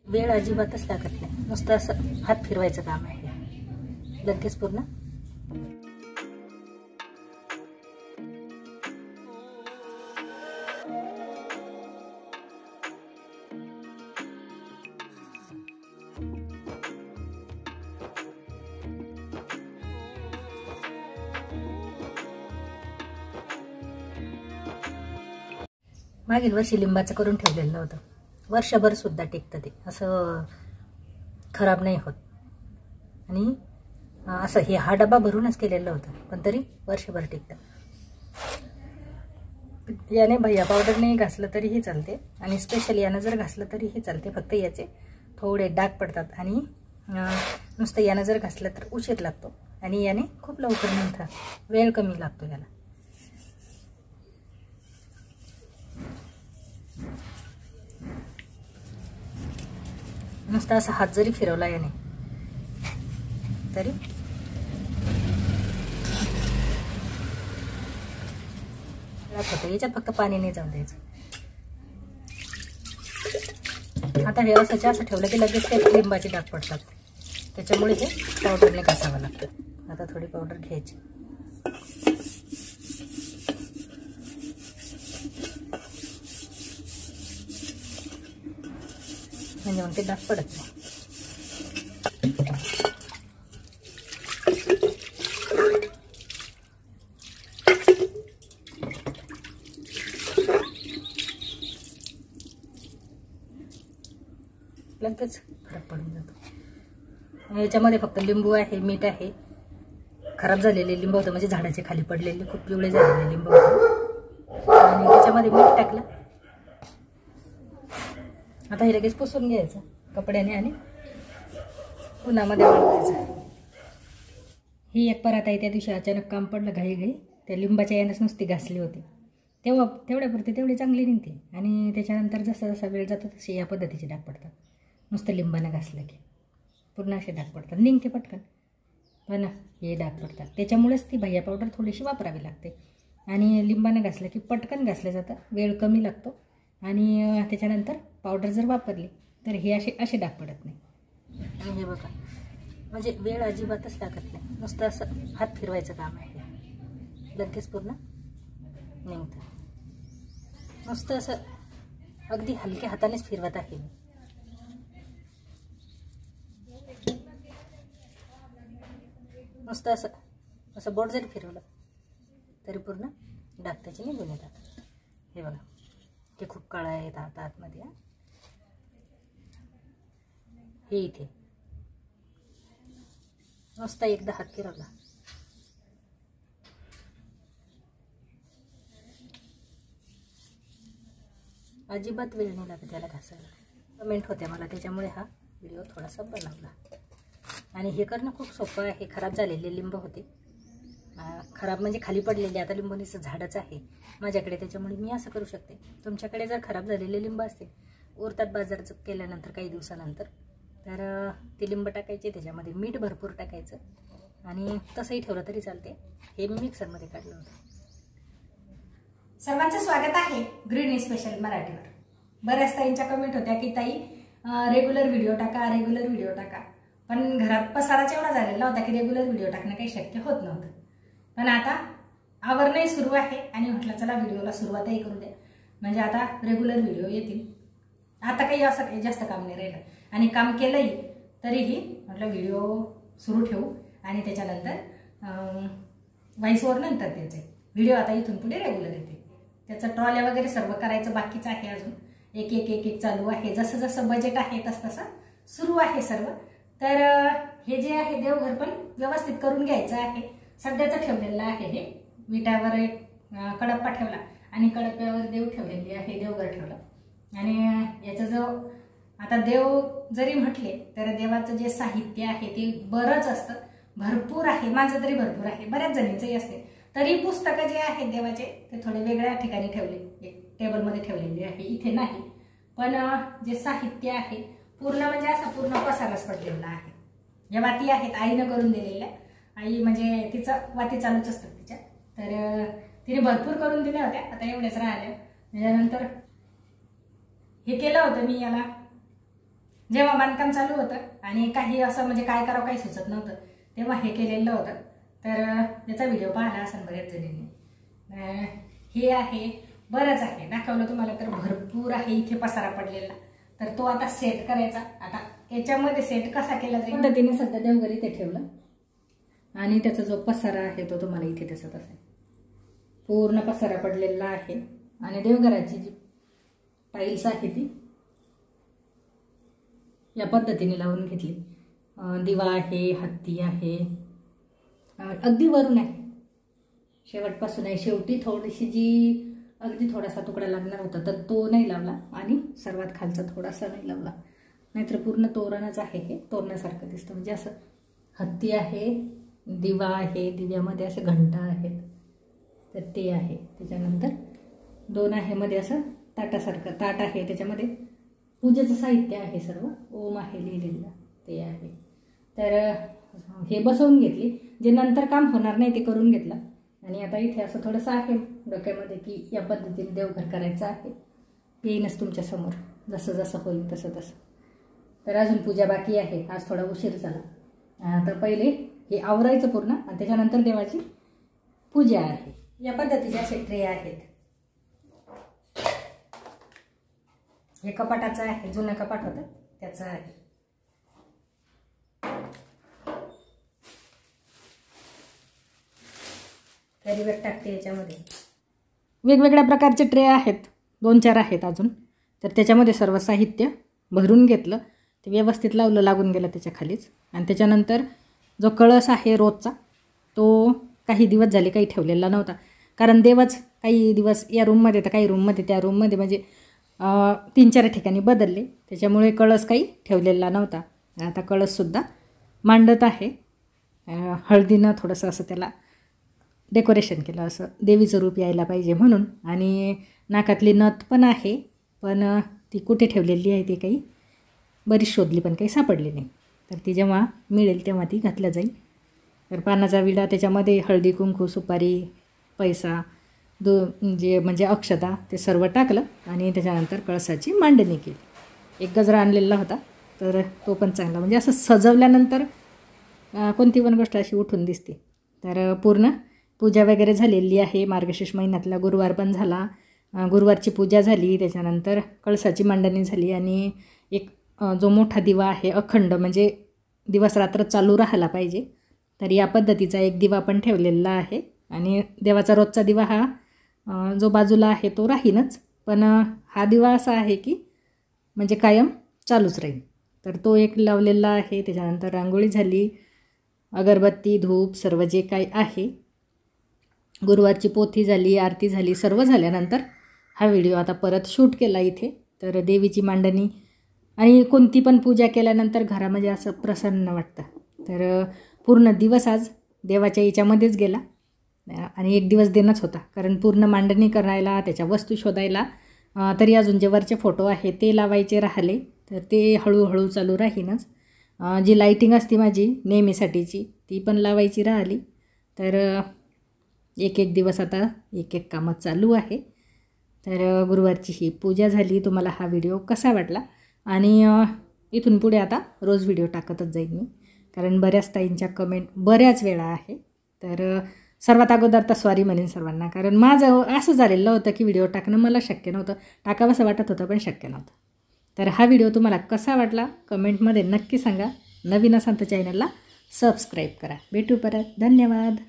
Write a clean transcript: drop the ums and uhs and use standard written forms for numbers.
वेळ अजिबातच लागत नाही, नुसतं असं हात फिरवायचं काम आहे, लगेच पूर्ण मागील वर्षी लिंबाचं करून ठेवलेलं होतं, वर्षभर सुद्धा टिकतं ते, असं खराब नाही होत. आणि असं हे हा डबा भरूनच केलेलं होतं, पण तरी वर्षभर टिकतं. याने भैया पावडर नाही घासलं तरीही चालते, आणि स्पेशल यानं जर घासलं तरीही चालते, फक्त याचे थोडे डाग पडतात. आणि नुसतं यानं जर घासलं तर उशीर लागतो, आणि याने खूप लवकर निघतं, वेळ कमी लागतो याला. नुसता असा हात जरी फिरवला याने तरी होतं. याच्यात फक्त पाणी नाही जाऊन द्यायचं. आता हे असं ठेवलं की लगेच ते लिंबाचे डाग पडतात, त्याच्यामुळे हे पावडरने घासावं लागतं. आता थोडी पावडर घ्यायची, म्हणजे मग ते डाग पडत नाही. लगेच फरक पडून जातो. याच्यामध्ये फक्त लिंबू आहे, मीठ आहे, खराब झालेले लिंबू होतं, म्हणजे झाडाचे खाली पडलेले खूप पिवळे झालेले लिंबू होते, आणि त्याच्यामध्ये मीठ टाकलं. आता हे लगेच पुसून घ्यायचं कपड्याने आणि उन्हामध्ये वाळवायचं. ही एक परात आहे, त्या दिवशी अचानक काम पडलं घाई, त्या लिंबाच्या यानंच नुसती घासली होती, तेवढ्यापुरती तेवढी चांगली निघते. आणि त्याच्यानंतर जसा जसा वेळ जातो तसे या पद्धतीचे डाग पडतात. नुसतं लिंबानं घासलं की पूर्ण असे डाग पडतात, निघते पटकन, पण हे डाग पडतात. त्याच्यामुळेच ती भैया पावडर थोडीशी वापरावी लागते. आणि लिंबानं घासलं की पटकन घासलं जातं, वेळ कमी लागतो. आणि त्याच्यानंतर पावडर जर वापरली तर हे असे डाग पडत नाही. आणि हे बघा, म्हणजे वेळ अजिबातच लागत नाही, नुसतं असं हात फिरवायचं काम आहे, लगेच पूर्ण निघतं. नुसतं असं अगदी हलक्या हातानेच फिरवत आहे मी. नुसतं असं बोट जरी फिरवलं तरी पूर्ण डाग त्याचे निघून येतात. हे बघा, ते खूप काळा आहेत आता आतमध्ये. हे इथे नुसता एकदा हात फिरवला अजिबात वेळ नाही लागत त्याला घासायला. कमेंट होत्या मला, त्याच्यामुळे हा व्हिडिओ थोडासा बनवला. आणि हे करणं खूप सोपं आहे. खराब झालेले लिंब होते, खराब म्हणजे खाली पडलेले, आता लिंबोनीचं झाडच आहे माझ्याकडे, त्याच्यामुळे मी असं करू शकते. तुमच्याकडे जर खराब झालेले लिंब असतील, उरतात बाजारात केल्यानंतर काही दिवसानंतर, तर ते लिंब टाकायचे, त्याच्यामध्ये मीठ भरपूर टाकायचं, आणि तसंही ठेवलं तरी चालते. हे मी मिक्सरमध्ये काढलं होतं. सर्वांचं स्वागत आहे गृहिणी स्पेशल मराठीवर. बऱ्याच ताईंच्या कमेंट होत्या की ताई रेग्युलर व्हिडिओ टाका, पण घरात पसाराच एवढा झालेला होता की रेग्युलर व्हिडिओ टाकणं काही शक्य होत नव्हतं. पण आता आवरणही सुरू आहे, आणि म्हटलं चला व्हिडिओला सुरुवातही करू द्या, म्हणजे आता रेग्युलर व्हिडिओ येतील. आता काही असं काही जास्त काम नाही राहिलं, आणि काम केलंही तरीही म्हटलं व्हिडिओ सुरू ठेवू, आणि त्याच्यानंतर व्हॉइस ओव्हर नंतर त्याचे व्हिडिओ आता इथून पुढे रेग्युलर येते. त्याचं ट्रॉल्या वगैरे सर्व करायचं बाकीच आहे, अजून एक चालू आहे. जसं जसं बजेट आहे तसं सुरू आहे सर्व. तर हे जे आहे देवघर पण व्यवस्थित करून घ्यायचं आहे. सध्याचं ठेवलेलं आहे, हे विटावर एक कडप्पा ठेवला, आणि कडप्प्यावर देव ठेवलेली आहे, देवघर ठेवलं. आणि याचं जो आता देव जरी म्हटले तर देवाचं जे साहित्य आहे ते बरंच असतं, भरपूर आहे. माझं तरी भरपूर आहे, बऱ्याच जणींचंही असते. तरी पुस्तकं जे आहेत देवाचे ते थोडे वेगळ्या ठिकाणी ठेवले, एक टेबलमध्ये ठेवलेले आहे, इथे नाही. पण जे साहित्य आहे पूर्ण म्हणजे असा पूर्ण पसाराच पडलेला आहे. या वाती आहेत आईनं करून दिलेल्या, आई म्हणजे तिचं वाती चालूच असतात तिच्या, तर तिने भरपूर करून दिल्या होत्या, आता एवढ्याच राहिल्या. त्याच्यानंतर हे केलं होतं मी याला जेव्हा बांधकाम चालू होतं आणि काही असं म्हणजे काय करावं काही सुचत नव्हतं तेव्हा हे केलेलं होतं. तर याचा व्हिडिओ पाहिला असेल बऱ्याच जणींनी. हे आहे बरंच आहे, दाखवलं तुम्हाला तर भरपूर आहे. इथे पसारा पडलेला तर तो आता सेट करायचा. आता याच्यामध्ये सेट कसा केला जाईल पद्धतीने सध्या देवघर इथे ठेवलं आणि त्याचा जो पसारा आहे तो तुम्हाला इथे दिसत असेल. पूर्ण पसारा पडलेला आहे आणि देवघराची जी टाईल्स आहे ती या पद्धतीने लावून घेतली. दिवा आहे, हत्ती आहे, अगदी वरून आहे, शेवटपासून आहे. शेवटी थोडीशी जी अगदी थोडासा तुकडा लागणार होता तर तो नाही लावला आणि सर्वात खालचा थोडासा नाही लावला, नाहीतर पूर्ण तोरणच आहे. हे तोरणासारखं दिसतं. म्हणजे असं हत्ती आहे, दिवा आहे, दिव्यामध्ये असे घंटा आहेत तर ते आहे. त्याच्यानंतर 2 आहे मध्ये असं ताटासारखं ताट आहे, त्याच्यामध्ये पूजेचं साहित्य आहे, सर्व ओम आहे लिहिलेलं ते आहे. तर हे बसवून घेतली. जे नंतर काम होणार नाही ते करून घेतलं आणि आता इथे असं थोडंसं आहे डोक्यामध्ये की या पद्धतीने देवघर करायचं आहे. येईनच तुमच्या समोर जसं जसं होईल तसं तसं. तर अजून पूजा बाकी आहे, आज थोडा उशीर झाला. तर पहिले हे आवरायचं पूर्ण आणि त्याच्यानंतर देवाची पूजा आहे. या पद्धतीचे असे ट्रे आहेत. हे कपाटाचं आहे, जुनं कपाट होतं त्याचं आहे. कॅरी बॅग टाकते याच्यामध्ये. वेगवेगळ्या प्रकारचे ट्रे आहेत, 2-4 आहेत अजून. तर त्याच्यामध्ये सर्व साहित्य भरून घेतलं, ते व्यवस्थित लावलं, लागून गेलं त्याच्या खालीच. आणि त्याच्यानंतर जो कळस आहे रोजचा तो काही दिवस झाले काही ठेवलेला नव्हता, कारण देवच काही दिवस या रूममध्ये तर काही रूममध्ये त्या रूममध्ये म्हणजे 3-4 ठिकाणी बदलले, त्याच्यामुळे कळस काही ठेवलेला नव्हता. आता कळससुद्धा मांडत आहे. हळदीनं थोडंसं असं त्याला डेकोरेशन केलं, असं देवीचं रूप यायला पाहिजे म्हणून. आणि नाकातली नथ पण आहे, पण ती कुठे ठेवलेली आहे ते काही बरीच शोधली पण काही सापडली नाही. तर ती जेव्हा मिळेल तेव्हा ती घातल्या जाईल. तर पानाचा विडा, त्याच्यामध्ये हळदी कुंकू, सुपारी, पैसा, जे म्हणजे अक्षता ते सर्व टाकलं आणि त्याच्यानंतर कळसाची मांडणी केली. एक गजरा आणलेला होता तर तो पण चांगला, म्हणजे असं सजवल्यानंतर कोणती पण गोष्ट अशी उठून दिसते. तर पूर्ण पूजा वगैरे झालेली आहे. मार्गशीर्ष महिन्यातला गुरुवार पण झाला, गुरुवारची पूजा झाली, त्याच्यानंतर कळसाची मांडणी झाली आणि एक जो मोठा दिवा आहे अखंड, म्हणजे दिवस रात्र चालू राहायला पाहिजे, तर या पद्धतीचा एक दिवा पण ठेवलेला आहे. आणि देवाचा रोजचा दिवा हा जो बाजूला आहे तो राहीनच, पण हा दिवा असा आहे की म्हणजे कायम चालूच राहील. तर तो एक लावलेला आहे. त्याच्यानंतर रांगोळी झाली, अगरबत्ती, धूप सर्व जे काही आहे, गुरुवारची पोथी झाली, आरती झाली, सर्व झाल्यानंतर हा व्हिडिओ आता परत शूट केला इथे. तर देवीची मांडणी आणि कोणती पण पूजा केल्यानंतर घरामध्ये असं प्रसन्न वाटतं. तर पूर्ण दिवस आज देवाच्या याच्यामध्येच गेला आणि एक दिवस देणंच होता, कारण पूर्ण मांडणी करायला, त्याच्या वस्तू शोधायला, तरी अजून जे वरचे फोटो आहे ते लावायचे राहिले, तर ते हळूहळू चालू राहीनच. जी लाईटिंग असते माझी नेहमीसाठीची ती पण लावायची राहिली. तर एक एक दिवस आता एक एक कामं चालू आहे. तर गुरुवारची ही पूजा झाली. तुम्हाला हा व्हिडिओ कसा वाटला? आणि इथून पुढे आता रोज व्हिडिओ टाकतच जाईन मी, कारण बऱ्याच ताईंच्या कमेंट बऱ्याच वेळा आहे. तर सर्वात अगोदर तर सॉरी म्हणेन सर्वांना, कारण माझं असं झालेलं होतं की व्हिडिओ टाकणं मला शक्य नव्हतं, टाकावंसं वाटत होतं पण शक्य नव्हतं. तर हा व्हिडिओ तुम्हाला कसा वाटला कमेंटमध्ये नक्की सांगा. नवीन असाल तर चॅनलला सबस्क्राईब करा. भेटू परत. धन्यवाद.